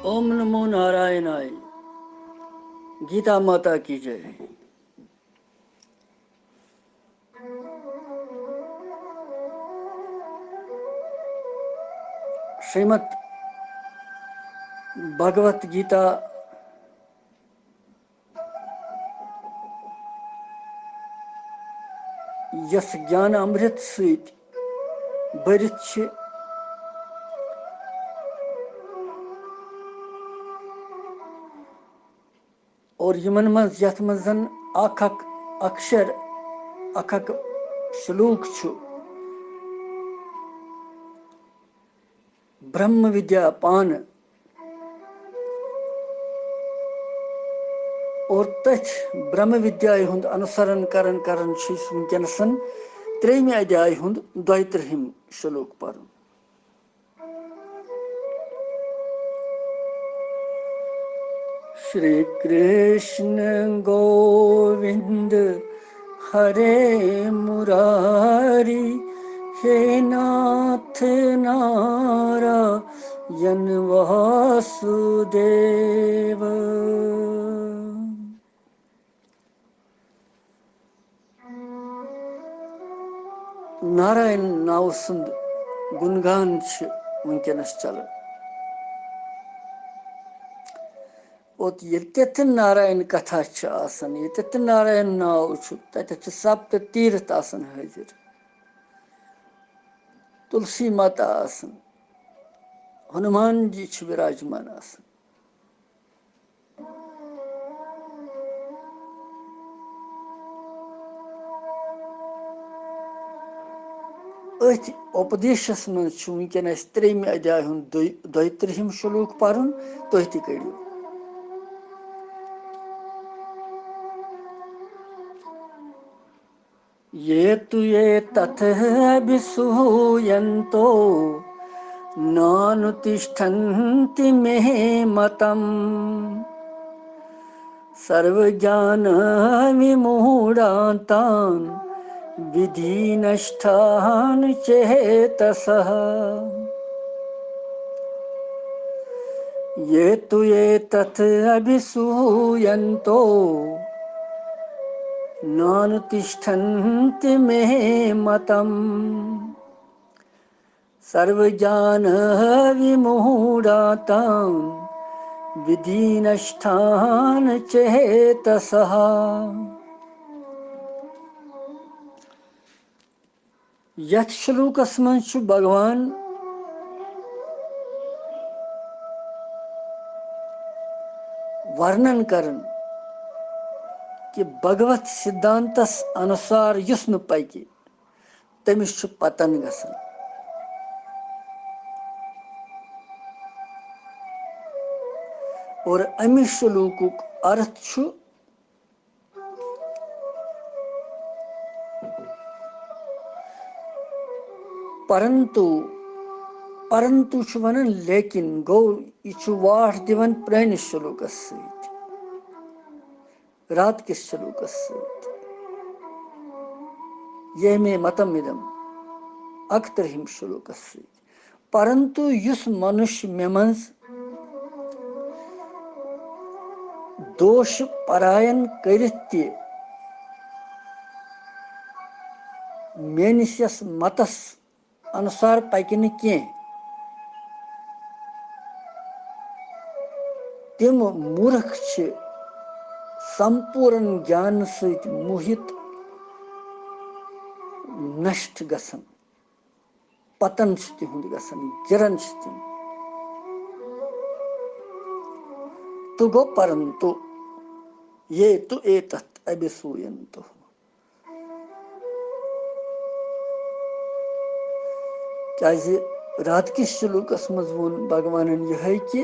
ओम नमो नारायणाय। गीता माता की जय। श्रीमद् भगवत गीता यस ज्ञान अमृत सहित भरित छ, और यमन मज यथ मजन अख अक्षर अख श्लोक छु ब्रह्म विद्या पान, और तथ ब्रह्म विद्या हुंद अनुसरण करन करन वनकनसन त्रेम अध्याय हुंद 32 श्लोक पर। श्री कृष्ण गोविंद हरे मुरारी, हे नाथ नारायण वासुदेव। नारायण नाव सुंद गुणगान वनकनस चल। और ये नारायण कथा ये नारायण नाव तथ सप्त तीर्थ हाजिर, तुलसी माता हनुमान जी विराजमान अथ उपदेशस मज वनकस 3 अध्याय 32 श्लोक पर्न। तुह ति करियो। ये तु ये तथ अभिसूयन्तो नानुतिष्ठन्ति मे मतम्, सर्वज्ञान विमूढान्तान् विधिनष्टान् चेतसः। ये तु ये तथ अभिसूयन्तो नानुतिष्ठन्ति मे मतम्, सर्वज्ञान विमूढान्तान् विधिनष्टान् चेतसः। यथ श्लोकस मज भगवान वर्णन करन कि भगवत सिद्धांतस अनुसार युस न पकि तमिस पतन गसन। और अमिस श्लोकुक अर्थ छु परंतु परंतु छु वनन लेकिन गो यह वाट दिवन प्रैनिस श्लोकस सहित, रात किस श्लोकस सहित। ये मे मतम इदम 31 श्लोकस सहित। परंतु युस मनुष्य मे मज दोष परायण करित मेनिस यस मतस अनुसार पकि न कह, तिम मूर्ख छ संपूर्ण ज्ञान सहित मोहित नष्ट गसन, पतन तिहुंद गसन, गिरन तिम। तो गो परंतु ये तु एतत् अभिसूयन्तु। क्या रात किस श्लोकस मज वोन भगवान यह कि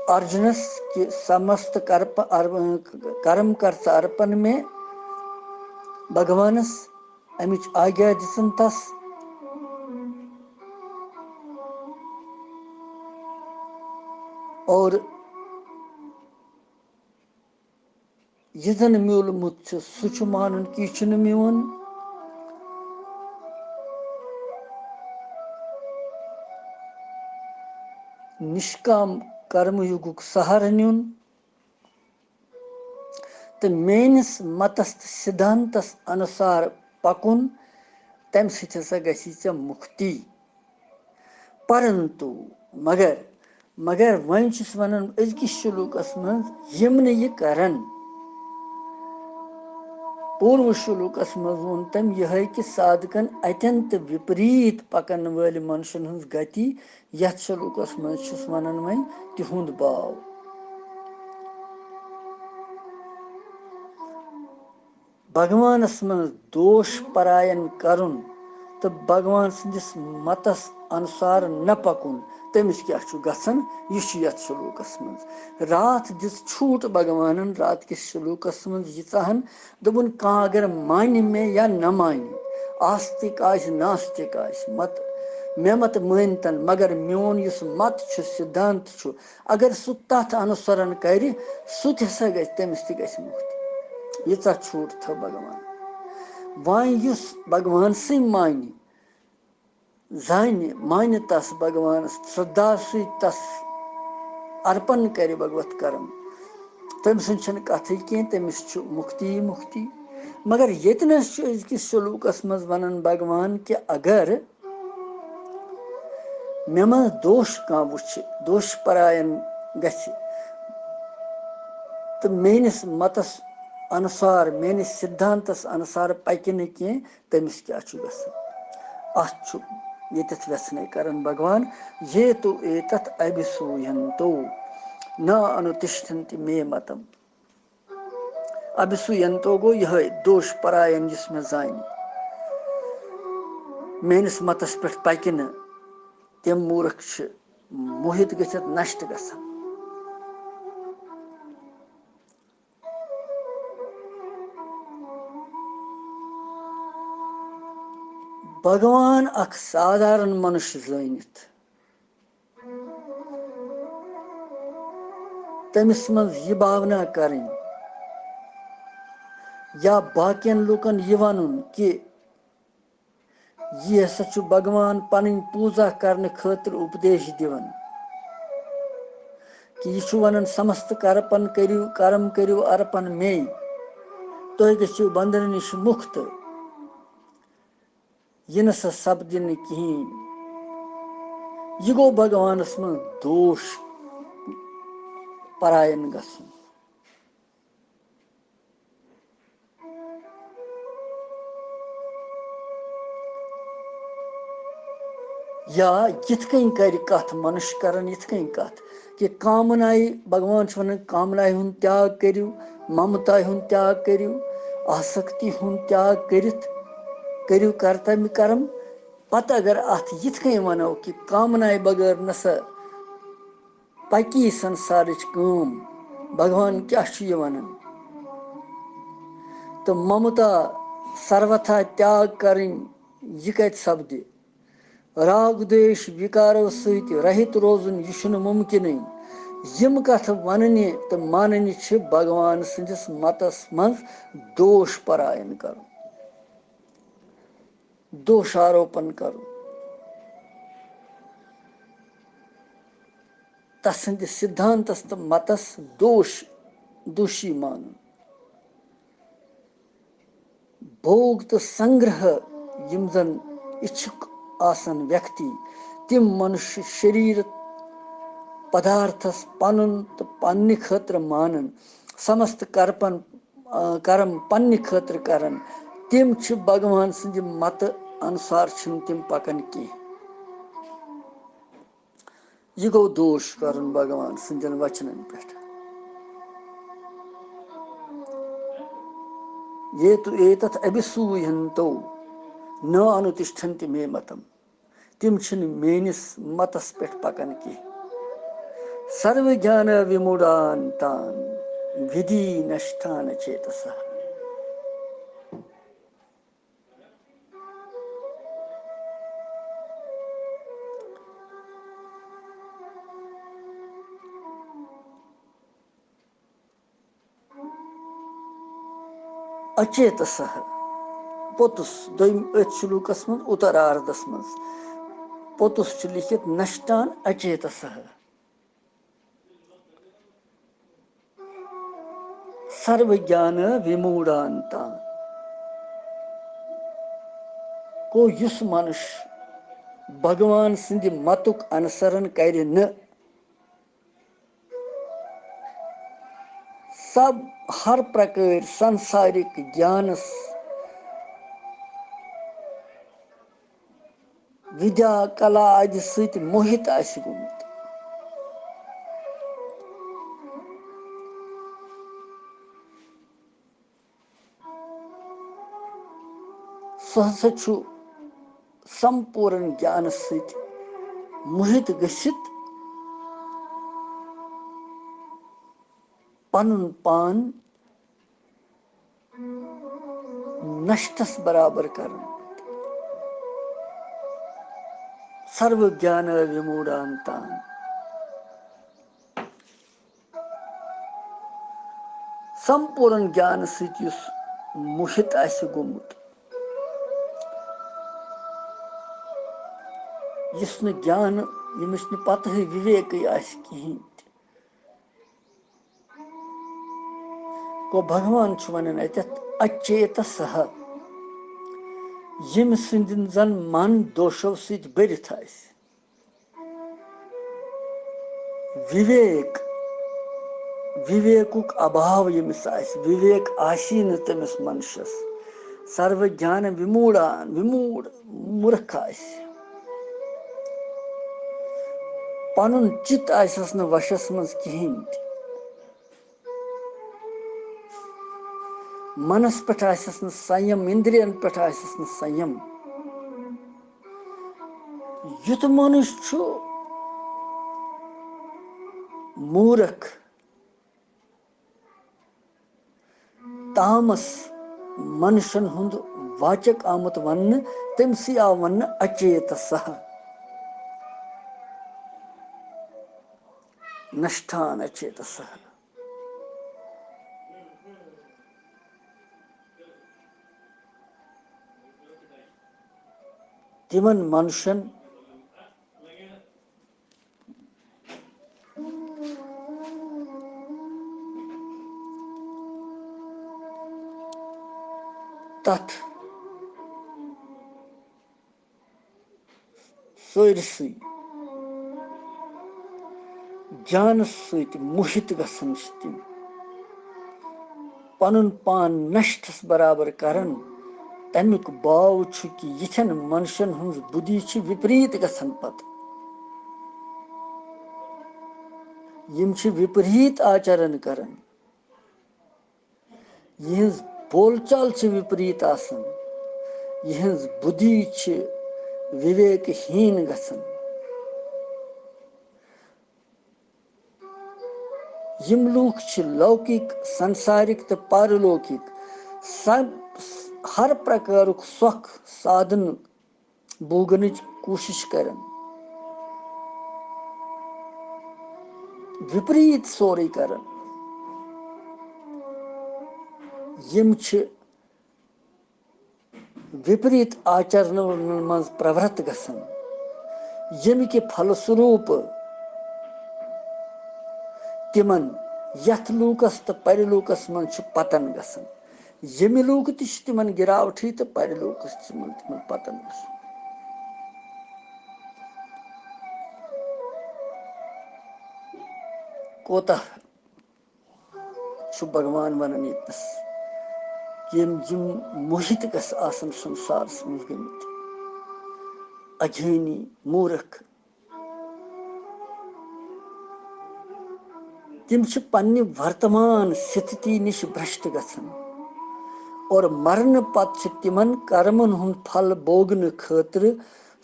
अर्जुनस के समस्त कर्म कर्ता अर्पण में भगवानस अमिच आज्ञा दिसन तस, और यह जन म्योलमुत सह छु मानुन कि यह छुन म्योन। निष्काम कर्मयुगुक सहारा न्यून तो मेनिस मतस सिद्धांतस अनुसार पकुन तम ससा गसी चे मुक्ति। परंतु मगर मगर वन वन अजकिस शुलूकस मज यम न यह करन पूर्व शुलूकस मज वोन तम यह कि साधकन अत्यंत विपरीत पकन वाल मनुष्यन हज गति यथ शुलूकस मज वनान वन तिहुंद बाव। भगवानस मज दोष परायन करुन तो भगवान सदिस मतस अनुसार न पकुन तमिस क्या गसन यह यथ शुलूकस मज। रात दिस छूट भगवानन रात किस शुलूकस मज यीचाहन दोपुन कह अगर मान मे या न मान आस्तिक आस नास्तिक आस मत मे मत मानतन मगर मोन युस मत छु सिद्धांत छु अगर सु तथ अनुसरण कर सु हसा ग तमिस त गस मुक्ति। यीचा छूट थो भगवान। वन युस भगवान से माने जाने माने तस भगवान श्रद्धा सु तस अर्पण कर भगवत कर्म तम सन कथ कह तमिस मुक्ति मुक्ति। मगर यतनस अजकिस सलूकस मज वनान भगवान कि अगर मे मज दोष कह वुछ दोष परायण गछि तो मेनिस मतस अनुसार मेनिस सिद्धांतस अनुसार पकि न कह तमिस क्या अथ यतथ व्यसने करन भगवान ये तो एतथ अभिसूयन्तो न अनुतिष्ठन्ति मे मतम। अभिसूयन्तो गो यह दोष परायण जिसमें जान मेनिस मतस पे पकि न तम मूर्ख मोहित गच्छित नष्ट गसान। भगवान अख साधारण मनुष्य जानित तमिस मज यह भावना करें या बाकियन लुकन यह वनुन कि यह हसा छु भगवान पन पूजा करने खातिर उपदेश दिवन कि यह छु वनान समस्त कर्म करियो अर्पण मे तुह गो बंधन निश मुक्त यह नसा सपद न कहें। यह गो भगवानस मज दोष परायण गसन। या यिथ कन कर कथ मनुष्य करन यिथ कन कथ कि कामनाई भगवान वन कामनाई हुन त्याग करियो ममताई हुन त्याग करियो आसक्ति हुन त्याग करियो कर्तव्य कर्म पत अगर अथ यिथ कन वनो कि कामनाई बगैर नसा पकी संसार कम भगवान क्या वनान तो ममता सर्वथा त्याग करें यह कत सपद राग द्वेष विकारो सहित रहित रोजन यह मुमकिन यम कथ वनने तो मानने भगवान सदिस मतस मज दोष परायण कर दोषारोपण कर तसंद सिद्धांतस तो मतस दोषी मान भोग तो संग्रह यम जन इच्छुक आसन व्यक्ति तिम मनुष्य शरीर पदार्थस पनुन तो पन्ने खतर मानन समस्त कर्म पन्ने खतर करन तिम छ भगवान सद मत अनुसार तिम पकन की। यह गो दोष करन भगवान सदन वचनन पे। ये तो एतथ अभिसूयन्तो न अनुतिष्ठन्ति मे मतम तिम छन मेनिस मतस पे पकन की। सर्व ज्ञान विमूढ़ान्तान विधि नष्टान चेतसा। अचेतसः पोतुस दोयम श्लोकस मं उत्तरार्धस मं पोतुस लिखित नष्टान अचेतसः सर्वज्ञान विमूढ़ान्ता को युस मनुष्य भगवान सिंध मतुक अनुसरण कर न सब हर प्रकार सांसारिक ज्ञानस विद्या कला आदि सहित मोहित आसि गोमुत सह हसा छु संपूर्ण ज्ञान सहित मोहित गसित पनुन पान नष्टस बराबर करन सर्व ज्ञान विमूढ़ान्तान संपूर्ण ज्ञान सहित युस मोहित आसि गोमुत यस न ज्ञान यमिस न पता विवेक आसि कहीं को भगवान छु वनन अतत अचेतसः यम सिंदन जन मन दोषो सहित बरिथ आसि विवेक विवेकुक अभाव यमिस आसि विवेक आसी न तमिस मनुष्यस सर्व ज्ञान विमूढ़ मूर्ख आसि पनुन चित आसस न वशस मं कहीं मनस पे आसस न संयम इंद्रियन पे आसस न संयम युत मनुष्य छु मूर्ख तामस मनुष्यन हुंद वाचक आमुत वन तमसी आव वन अचेतसः नष्टान अचेतसः तिमन मनुष्यन तथ सोरसी ज्ञान सहित मोहित गसन तिम पनुन पान नष्टस बराबर करन तमिक बाव छु कि यथन मनुष्यन हुंज बुद्धि छि विपरीत गसन पत यम छि विपरीत आचरण करन यहज बोलचाल छि विपरीत आसन यहज बुद्धि छि विवेकहीन गसन यम लूक छि लौकिक संसारिक तो पारलौकिक सब हर प्रकार सुख साधन भोगन कोशिश करन विपरीत सोरे करन यम छि विपरीत आचरण मं प्रवृत्त गसन यम के फलस्वरूप तिमन यथ लूकस तो परलूकस मं पतन गसन यम लूक तिमन गिरावठी तो परलूकस तिमन पतन गसन कोता छु भगवान वनन यतस यम मोहित गस आसन संसार मं गमित अज्ञानी मूर्ख तिम छि पन्ने वर्तमान स्थिति निश भ्रष्ट गसन और मरण पत छि तिमन कर्मन हुंद फल भोगन खातिर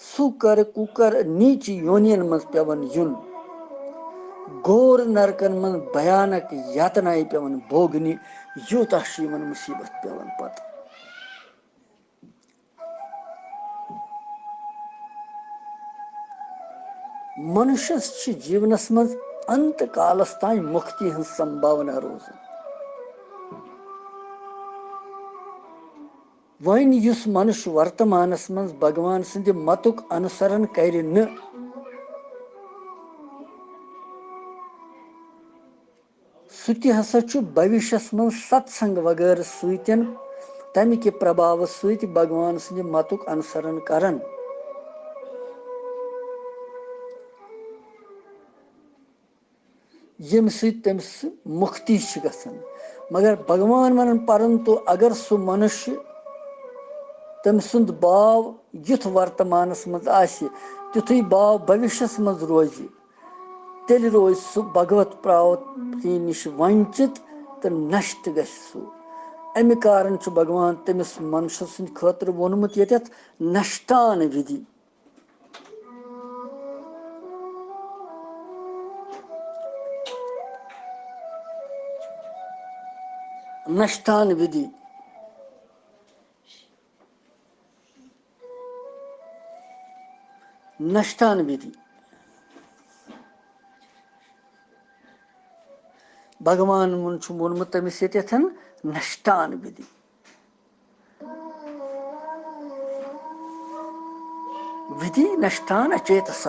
सुकर कुकर नीच योनियन मं पेवन युन घोर नरकन मं भयानक यातनाएं पेवन भोगनी यूता यमन मुसीबत पेवन पत मनुष्य जीवनस मं अंत कालस ताई मुक्ति हंस संभावना रोज वहीं युस मनुष्य वर्तमानस मज भगवान सन्द मतुक अनुसरण कर न सह हसा भविष्यस मज सत्संग वगैरह सतन तम कि प्रभाव सत भगवान सन्द मतुक अनुसरण करन यम तमिस मुक्ति गसन। मगर भगवान वन परंतु अगर सह मनुष्य तम सुंद भाव युथ वर्तमानस मज आसि तिथुय भाव भविष्यस मज रोज तेल रोज सह भगवत प्राप्ति निश वंचित तो नष्ट गछ सह। अमि कारण भगवान तमिस मनुष्य सन्द खतर वोनमुत यतत नष्टान विधि। नष्टान विधि नष्टान विधि भगवान वोनमुत तमिस यतन नष्टान विधि। विधि नष्टान अचेतस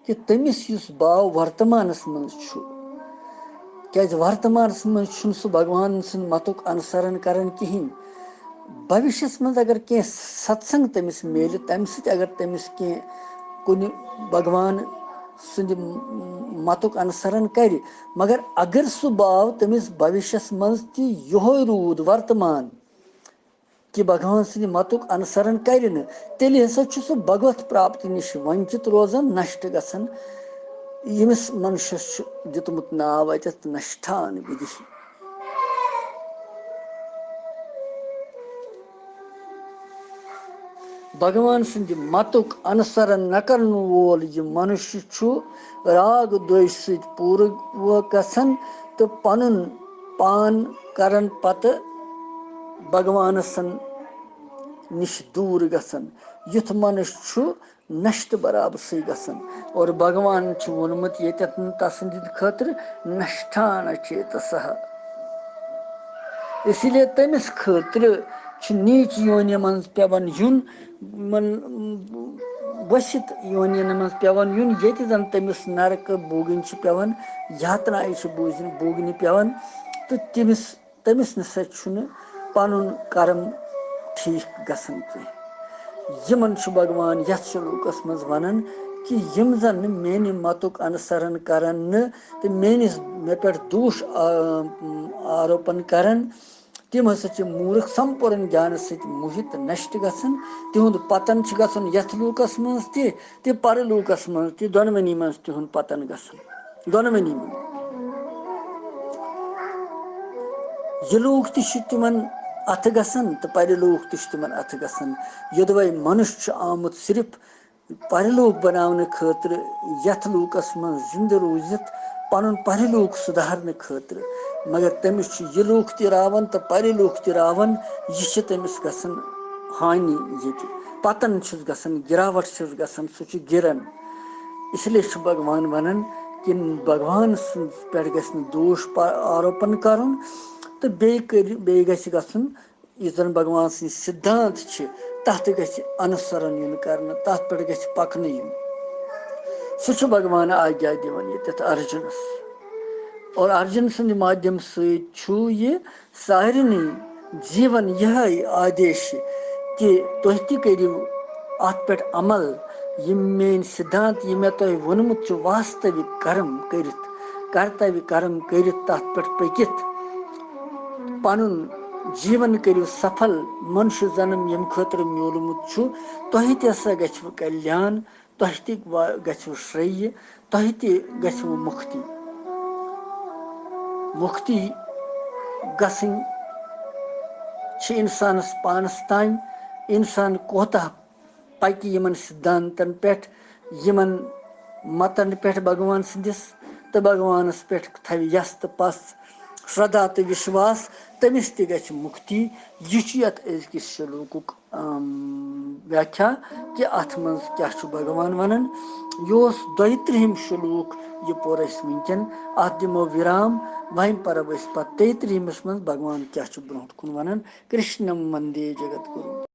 कि तमिस युस भाव वर्तमानस मज क्या वर्तमानस मज सह भगवान सन्द मतुक अनुसरण करन कहीं। भविष्यस मज अगर कह सत्संग तमिस मिल तम सत अगर तमिस कह कुन भगवान सन्द मतुक अनुसरण कर मगर अगर सह भाव तमिस भविष्यस मज ती योह रूद वर्तमान कि भगवान सन्द मतुक अनुसरण कर तेल हसा सह भगवत प्राप्ति निश वंचित रोजान नष्ट गसन। यमिस मनुष्य दितमुत नाव अत नष्टान विधि। भगवान सन्द मतुक अनुसरण न करन वोल यह मनुष्य राग द्वेष सत पूर गसन तो पनुन पान करन पत भगवान निश दूर गसन। युथ मनुष्य नष्ट बराबर से गसन और भगवान वोनमुत यतत तसंद खतर नष्टान चेतस। इसलिए तमिस खतर नीच योनि मज पेवन युन वसित योनिन मज पेवन युन ये जन तमिस नरक भोगन पेवन यातनाएं भोगन पेवन तो तमिस नसा पनुन कर्म ठीक गसन कह। यमन भगवान यथ श्लोकस मज वनान कि यम जन मेन मतुक अनुसरण करन तो मेनिस मे पे दोष आरोपन करन तिम हसा मूर्ख संपूर्ण ज्ञान सत मोहित नष्ट गसन। तिहुंद पतन गसन यथ लूकस मज ति परलूकस मज ति दोनवनी मज तिहुंद पतन गसन दोनवनी मज। यह लूक तिमन अथ गसन तो परलोक तिमन अथ गसन। योदवै मनुष्य आमुत सिर्फ परलोक बनाने खतर यथ लूकस मज जिंद रूजित पनुन परलोक सुधारने खतर मगर तमिस यह लूक ति रावन तो परलोक ति रावन यह तमिस गसन हानि ये पतन गसन गिरावट गसन सह गिरन। इसलिए भगवान वनान कि भगवान पे गस दोष आरोपन करन तो बे गसन इस जन भगवान सन्द सिद्धांत तथ गि अनुसरण इन कर तथ पे गि पकन इन सह भगवान आज्ञा दिवन ये अर्जुनस और अर्जुन सन्द माध्यम सह सारनी जीवन यह आदेश कि तुह तु करू अत पे अमल यम मेन सिद्धांत यह मे तुह वोनमुत वास्तविक कर्म कर कर्तव्य कर्म कर तथ पे पकित पनुन जीवन करू सफल मनुष्य जन्म यम खतर म्योलमुत तुह तसा गु कल्याण तुह तु श्रेय तुह तु मुक्ति। मुक्ति गसन इंसानस पानस तान इंसान कोता पकि यमन सिद्धांतन पे यमन मतन पे भगवान सदिस तो भगवानस पे थव यस तो पस श्रद्धा तो विश्वास तमिस ति गछ मुक्ति। यह छु यत अजकिस श्लोकुक व्याख्या कि अथ मज क्या छु भगवान वनन। यह 32 श्लोक यह पोर वनकन अत दिमो विराम वह परब पत 33 मज भगवान क्या छु ब्रोह कुन वनन। कृष्णम वंदे जगत गुरु।